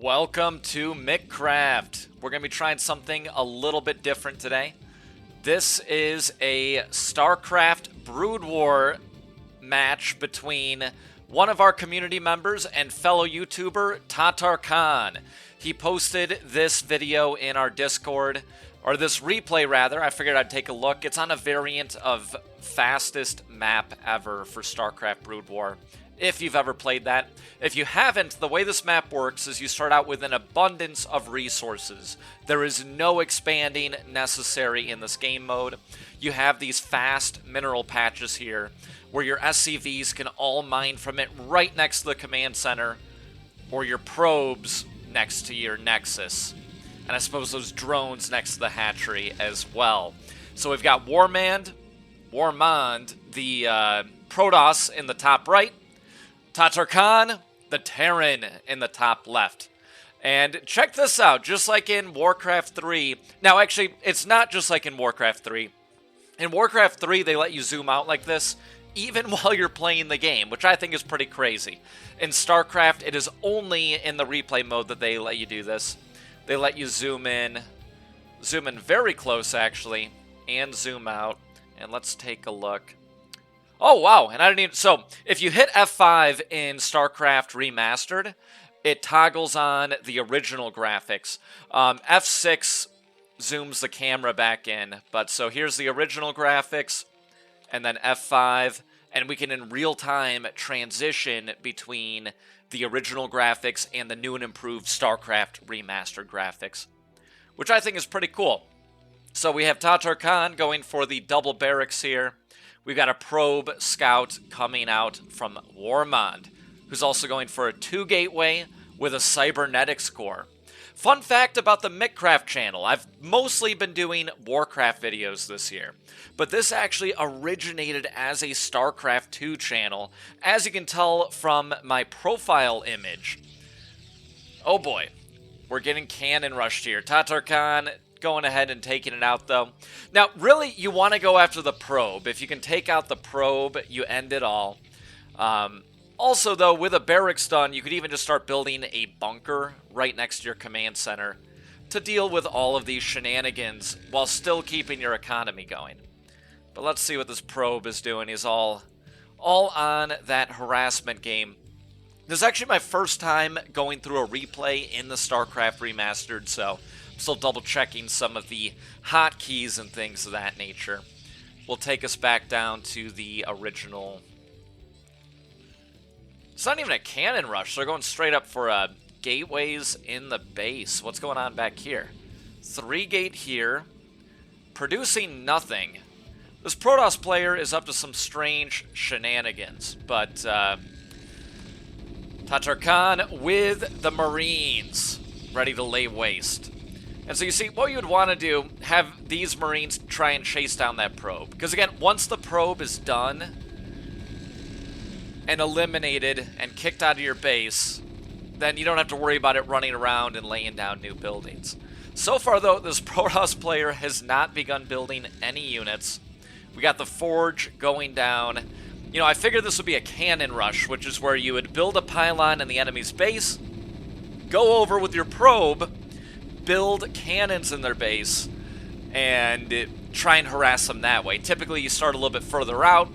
Welcome to Minecraft. We're going to be trying something a little bit different today. This is a StarCraft Brood War match between one of our community members and fellow YouTuber, Tatar Khan. He posted this video in our Discord, or this replay rather. I figured I'd take a look. It's on a variant of Fastest Map ever for StarCraft Brood War, if you've ever played that. If you haven't, the way this map works is you start out with an abundance of resources. There is no expanding necessary in this game mode. You have these fast mineral patches here where your SCVs can all mine from it right next to the command center, or your probes next to your nexus. And I suppose those drones next to the hatchery as well. So we've got Warmond, the Protoss in the top right, Tatar Khan, the Terran in the top left. And check this out, just like in Warcraft 3. Now, actually, it's not just like in Warcraft 3. In Warcraft 3, they let you zoom out like this, even while you're playing the game, which I think is pretty crazy. In StarCraft, it is only in the replay mode that they let you do this. They let you zoom in very close, actually, and zoom out. And let's take a look. Oh, wow, and I didn't even... So, if you hit F5 in StarCraft Remastered, it toggles on the original graphics. F6 zooms the camera back in, but so here's the original graphics, and then F5, and we can in real time transition between the original graphics and the new and improved StarCraft Remastered graphics, which I think is pretty cool. So we have Tatar Khan going for the double barracks here. We've got a probe scout coming out from Warmond, who's also going for a 2-gateway with a cybernetics core. Fun fact about the Minecraft channel, I've mostly been doing Warcraft videos this year, but this actually originated as a StarCraft 2 channel, as you can tell from my profile image. Oh boy, we're getting cannon rushed here. Tatar Khan going ahead and taking it out, though. Now, really, you want to go after the probe. If you can take out the probe, you end it all. Also, though, with a barracks done, you could even just start building a bunker right next to your command center to deal with all of these shenanigans while still keeping your economy going. But let's see what this probe is doing. He's all on that harassment game. This is actually my first time going through a replay in the StarCraft Remastered, so I'm still double-checking some of the hotkeys and things of that nature. Will take us back down to the original. It's not even a cannon rush. They're going straight up for gateways in the base. What's going on back here? 3-gate here, producing nothing. This Protoss player is up to some strange shenanigans, but Tatar Khan with the Marines ready to lay waste. And so you see, what you would want to do, have these Marines try and chase down that probe. Because again, once the probe is done and eliminated and kicked out of your base, then you don't have to worry about it running around and laying down new buildings. So far, though, this Protoss player has not begun building any units. We got the forge going down. You know, I figured this would be a cannon rush, which is where you would build a pylon in the enemy's base, go over with your probe, build cannons in their base, and try and harass them that way. Typically, you start a little bit further out,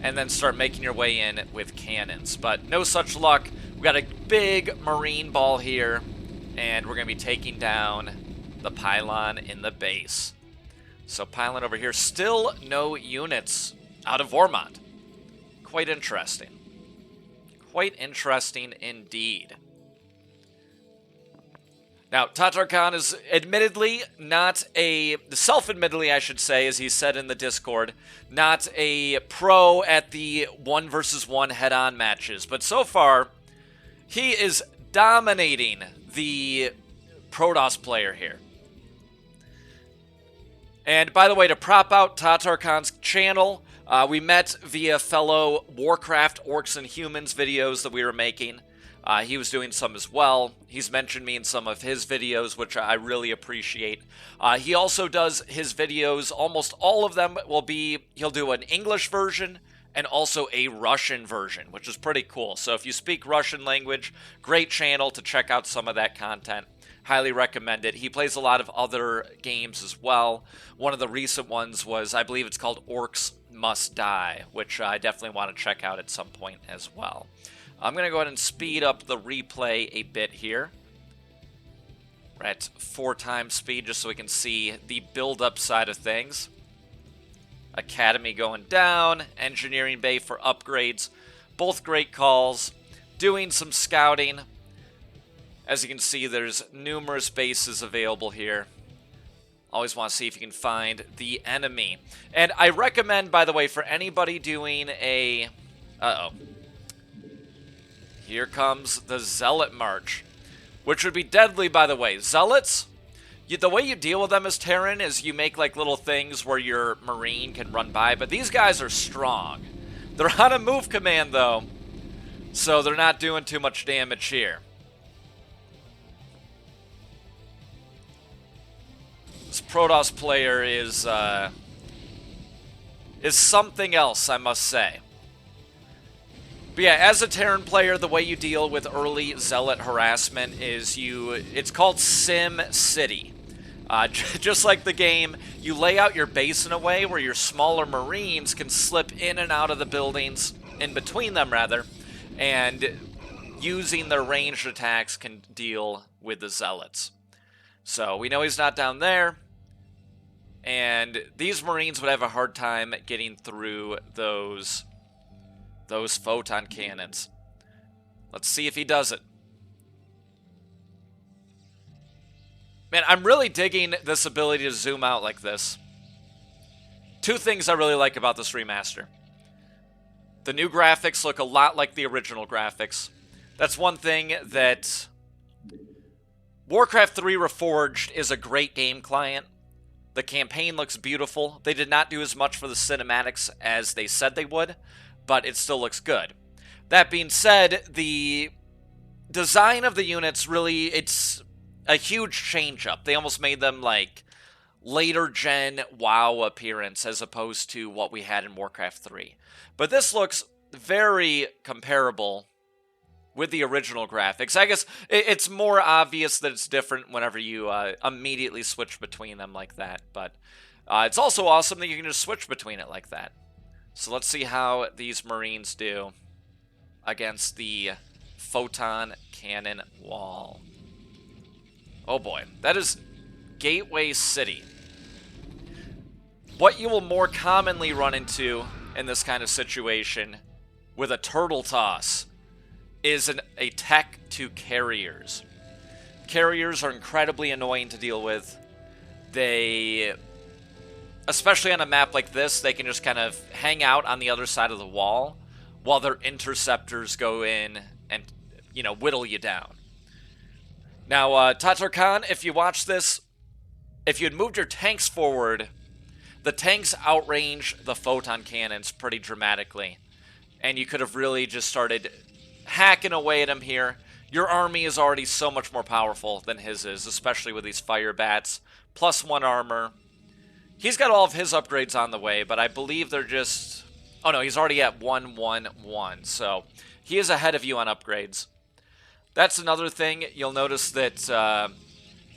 and then start making your way in with cannons. But no such luck. We got a big marine ball here, and we're going to be taking down the pylon in the base. So pylon over here, still no units out of Warmond. Quite interesting. Quite interesting indeed. Now, Tatar Khan is admittedly not a, self-admittedly I should say, as he said in the Discord, not a pro at the 1-versus-1 head-on matches. But so far, he is dominating the Protoss player here. And by the way, to prop out Tatar Khan's channel, we met via fellow Warcraft Orcs and Humans videos that we were making. He was doing some as well. He's mentioned me in some of his videos, which I really appreciate. He also does his videos, almost all of them will be, he'll do an English version and also a Russian version, which is pretty cool. So if you speak Russian language, great channel to check out some of that content. Highly recommend it. He plays a lot of other games as well. One of the recent ones was, I believe it's called Orcs Must Die, which I definitely want to check out at some point as well. I'm going to go ahead and speed up the replay a bit here. We're at 4 times speed just so we can see the build-up side of things. Academy going down, Engineering Bay for upgrades. Both great calls. Doing some scouting. As you can see, there's numerous bases available here. Always want to see if you can find the enemy. And I recommend, by the way, for anybody doing a... Uh-oh. Here comes the Zealot March, which would be deadly, by the way. Zealots, the way you deal with them as Terran is you make like little things where your Marine can run by, but these guys are strong. They're on a move command, though, so they're not doing too much damage here. This Protoss player is something else, I must say. But yeah, as a Terran player, the way you deal with early Zealot harassment is it's called Sim City. Just like the game, you lay out your base in a way where your smaller Marines can slip in and out of the buildings, in between them rather, and using their ranged attacks can deal with the Zealots. So we know he's not down there, and these Marines would have a hard time getting through those photon cannons. Let's see if he does it. Man, I'm really digging this ability to zoom out like this. 2 things I really like about this remaster. The new graphics look a lot like the original graphics. That's one thing that... Warcraft 3 Reforged is a great game client. The campaign looks beautiful. They did not do as much for the cinematics as they said they would, but it still looks good. That being said, the design of the units really, it's a huge change up. They almost made them like later gen WoW appearance as opposed to what we had in Warcraft 3. But this looks very comparable with the original graphics. I guess it's more obvious that it's different whenever you immediately switch between them like that. But it's also awesome that you can just switch between it like that. So let's see how these Marines do against the photon cannon wall. Oh boy, that is Gateway City. What you will more commonly run into in this kind of situation with a turtle toss is a tech to carriers. Carriers are incredibly annoying to deal with. They... Especially on a map like this, they can just kind of hang out on the other side of the wall while their interceptors go in and, whittle you down. Now, Tatar Khan, if you watch this, if you had moved your tanks forward, the tanks outrange the photon cannons pretty dramatically. And you could have really just started hacking away at him here. Your army is already so much more powerful than his is, especially with these fire bats. +1 armor. He's got all of his upgrades on the way, but I believe they're just... Oh no, he's already at 111, so he is ahead of you on upgrades. That's another thing. You'll notice that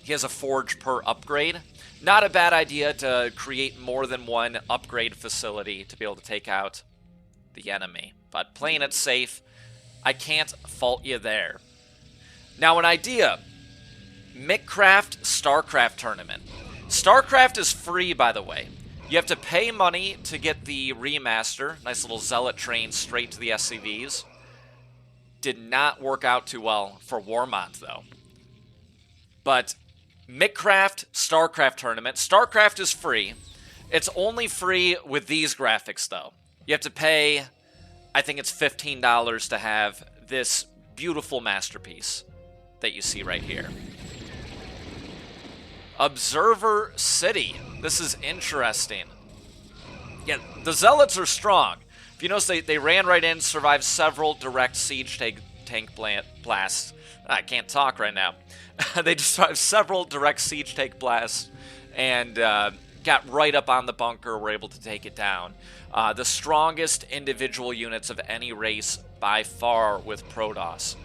he has a forge per upgrade. Not a bad idea to create more than one upgrade facility to be able to take out the enemy. But playing it safe, I can't fault you there. Now an idea. Micraft StarCraft tournament. StarCraft is free, by the way. You have to pay money to get the remaster. Nice little Zealot train straight to the SCVs. Did not work out too well for Warmont, though. But Micraft StarCraft tournament. StarCraft is free. It's only free with these graphics, though. You have to pay, I think it's $15 to have this beautiful masterpiece that you see right here. Observer City. This is interesting. Yeah, the Zealots are strong. If you notice, they ran right in, survived several direct siege tank blasts. I can't talk right now. They survived several direct siege tank blasts, and got right up on the bunker, were able to take it down. The strongest individual units of any race by far with Protoss.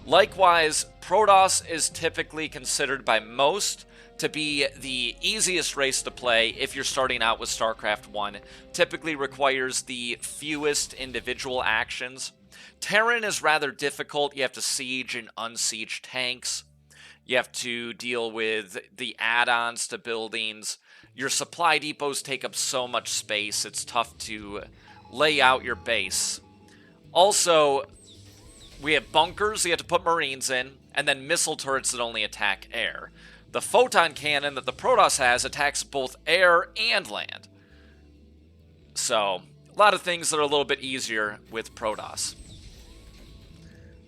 Likewise, Protoss is typically considered by most to be the easiest race to play if you're starting out with StarCraft 1. Typically requires the fewest individual actions. Terran is rather difficult. You have to siege and unsiege tanks. You have to deal with the add-ons to buildings. Your supply depots take up so much space, it's tough to lay out your base. Also, we have bunkers you have to put Marines in, and then missile turrets that only attack air. The photon cannon that the Protoss has attacks both air and land. So, a lot of things that are a little bit easier with Protoss.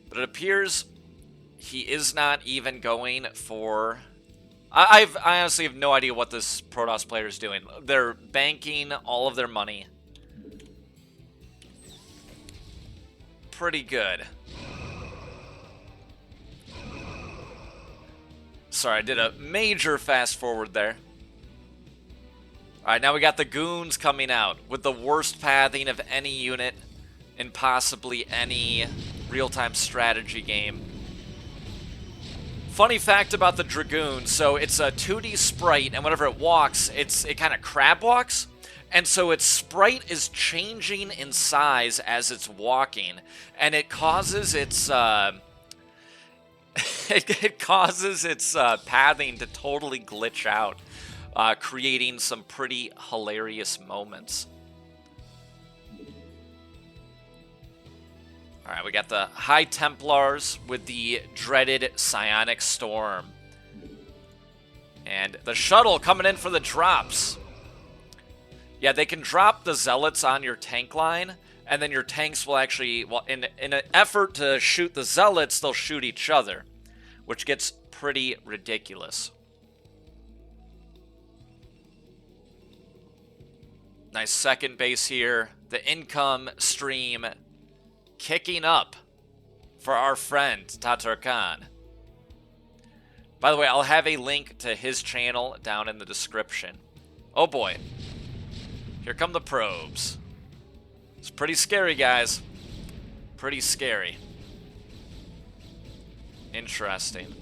But it appears he is not even going for... I honestly have no idea what this Protoss player is doing. They're banking all of their money. Pretty good. Sorry, I did a major fast forward there. Alright, now we got the goons coming out with the worst pathing of any unit in possibly any real-time strategy game. Funny fact about the Dragoon, so it's a 2D sprite, and whenever it walks, it kind of crab walks, and so its sprite is changing in size as it's walking, and it causes its it causes its pathing to totally glitch out, creating some pretty hilarious moments. Alright, we got the High Templars with the dreaded Psionic Storm. And the shuttle coming in for the drops. Yeah, they can drop the Zealots on your tank line, and then your tanks will actually, well, in an effort to shoot the Zealots, they'll shoot each other, which gets pretty ridiculous. Nice second base here. The income stream kicking up for our friend Tatar Khan. By the way, I'll have a link to his channel down in the description. Oh boy. Here come the probes. It's pretty scary, guys. Pretty scary. Interesting.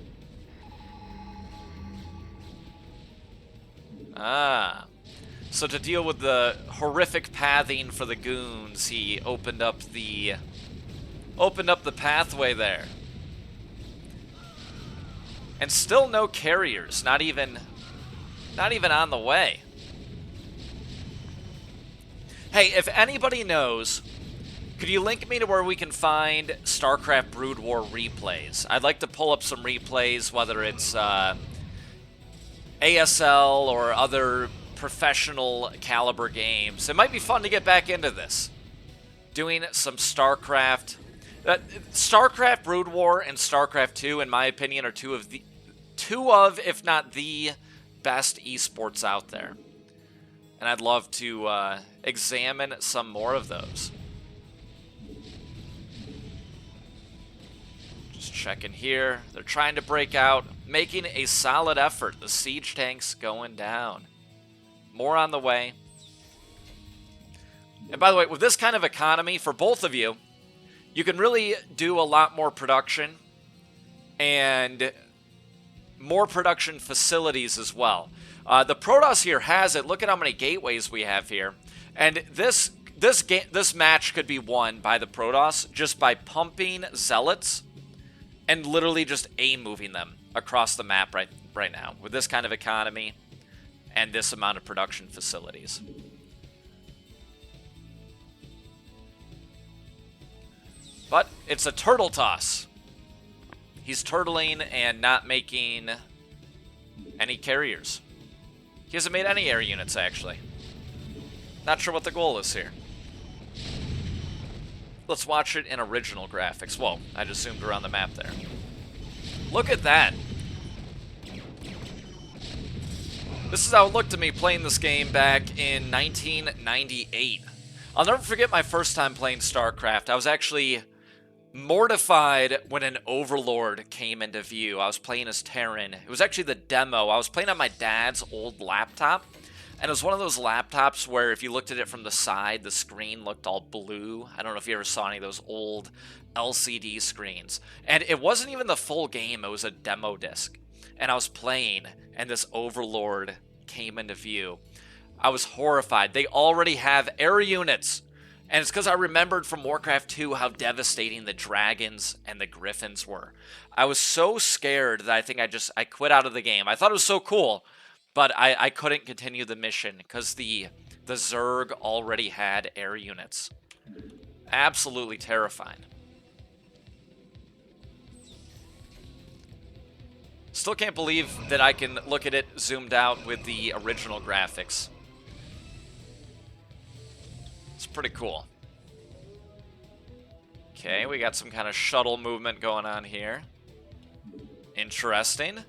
So to deal with the horrific pathing for the goons, he opened up the pathway there. And still no carriers, not even on the way. Hey, if anybody knows, could you link me to where we can find StarCraft Brood War replays? I'd like to pull up some replays, whether it's ASL or other professional caliber games. It might be fun to get back into this. Doing some StarCraft. StarCraft Brood War and StarCraft 2, in my opinion, are two of, if not the best esports out there. And I'd love to examine some more of those. Just checking here. They're trying to break out, making a solid effort. The siege tanks going down. More on the way. And by the way, with this kind of economy, for both of you, you can really do a lot more production and more production facilities as well. The Protoss here has it. Look at how many gateways we have here. And this match could be won by the Protoss just by pumping Zealots and literally just moving them across the map right now with this kind of economy and this amount of production facilities. But it's a turtle toss. He's turtling and not making any carriers. He hasn't made any air units, actually. Not sure what the goal is here. Let's watch it in original graphics. Whoa, I just zoomed around the map there. Look at that. This is how it looked to me playing this game back in 1998. I'll never forget my first time playing StarCraft. I was actually mortified when an Overlord came into view. I was playing as Terran. It was actually the demo. I was playing on my dad's old laptop. And it was one of those laptops where if you looked at it from the side, the screen looked all blue. I don't know if you ever saw any of those old LCD screens. And it wasn't even the full game, it was a demo disc. And I was playing, and this Overlord came into view. I was horrified. They already have air units. And it's because I remembered from Warcraft 2 how devastating the dragons and the griffins were. I was so scared that I think I quit out of the game. I thought it was so cool, but I couldn't continue the mission because the Zerg already had air units. Absolutely terrifying. Still can't believe that I can look at it zoomed out with the original graphics. It's pretty cool. Okay, we got some kind of shuttle movement going on here. Interesting.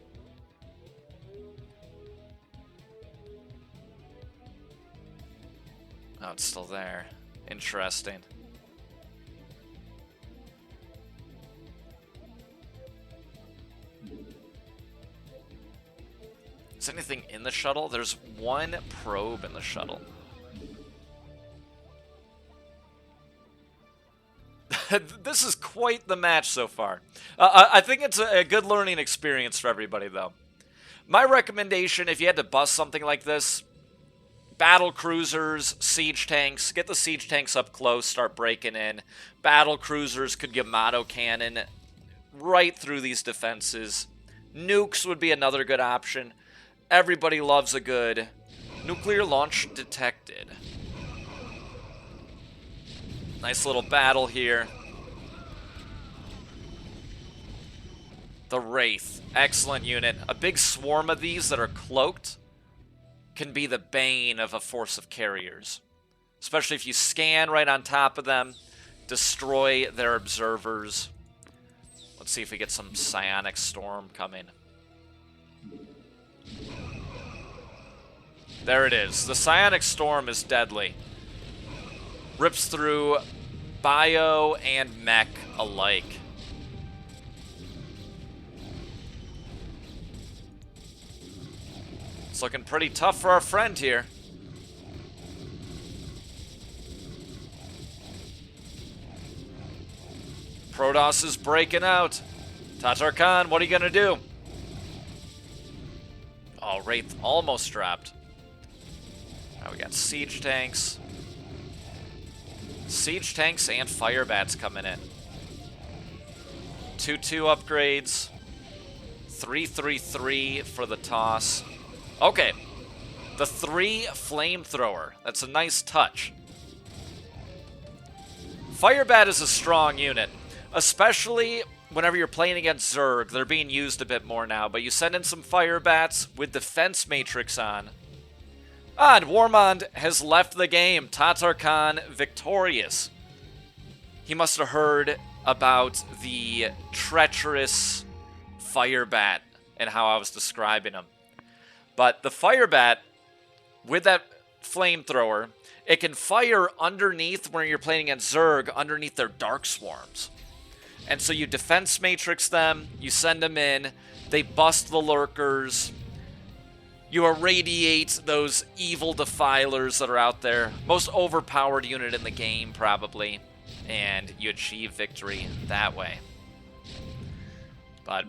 Oh, it's still there. Interesting. Is anything in the shuttle? There's one probe in the shuttle. This is quite the match so far. I think it's a good learning experience for everybody, though. My recommendation, if you had to bust something like this, battle cruisers, siege tanks, get the siege tanks up close, start breaking in. Battle cruisers could Yamato cannon right through these defenses. Nukes would be another good option. Everybody loves a good nuclear launch detected. Nice little battle here. The Wraith. Excellent unit. A big swarm of these that are cloaked can be the bane of a force of carriers. Especially if you scan right on top of them, destroy their observers. Let's see if we get some psionic storm coming. There it is. The psionic storm is deadly. Rips through bio and mech alike. It's looking pretty tough for our friend here. Protoss is breaking out. Tatar Khan, what are you going to do? Oh, Wraith almost dropped. Now we got siege tanks. Siege tanks and fire bats coming in. 2-2 upgrades. 3-3-3 for the toss. Okay. The 3 flamethrower. That's a nice touch. Fire bat is a strong unit. Especially whenever you're playing against Zerg. They're being used a bit more now. But you send in some fire bats with defense matrix on. And Warmond has left the game. Tatar Khan victorious. He must have heard about the treacherous fire bat and how I was describing him. But the fire bat, with that flamethrower, it can fire underneath when you're playing against Zerg, underneath their dark swarms. And so you defense matrix them, you send them in, they bust the lurkers. You irradiate those evil defilers that are out there. Most overpowered unit in the game, probably. And you achieve victory that way. But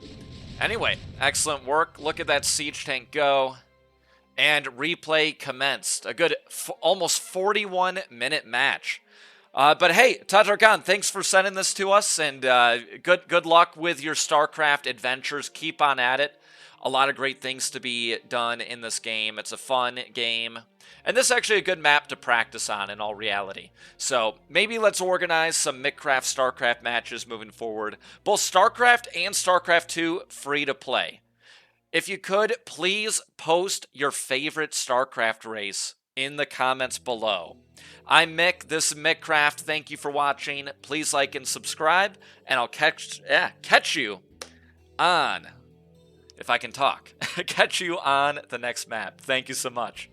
anyway, excellent work. Look at that siege tank go. And replay commenced. A good almost 41-minute match. But hey, Tatar Khan, thanks for sending this to us. And good luck with your StarCraft adventures. Keep on at it. A lot of great things to be done in this game. It's a fun game. And this is actually a good map to practice on in all reality. So maybe let's organize some Micraft StarCraft matches moving forward. Both StarCraft and StarCraft 2 free to play. If you could, please post your favorite StarCraft race in the comments below. I'm Mick. This is Micraft. Thank you for watching. Please like and subscribe. And I'll catch you on... if I can talk, catch you on the next map. Thank you so much.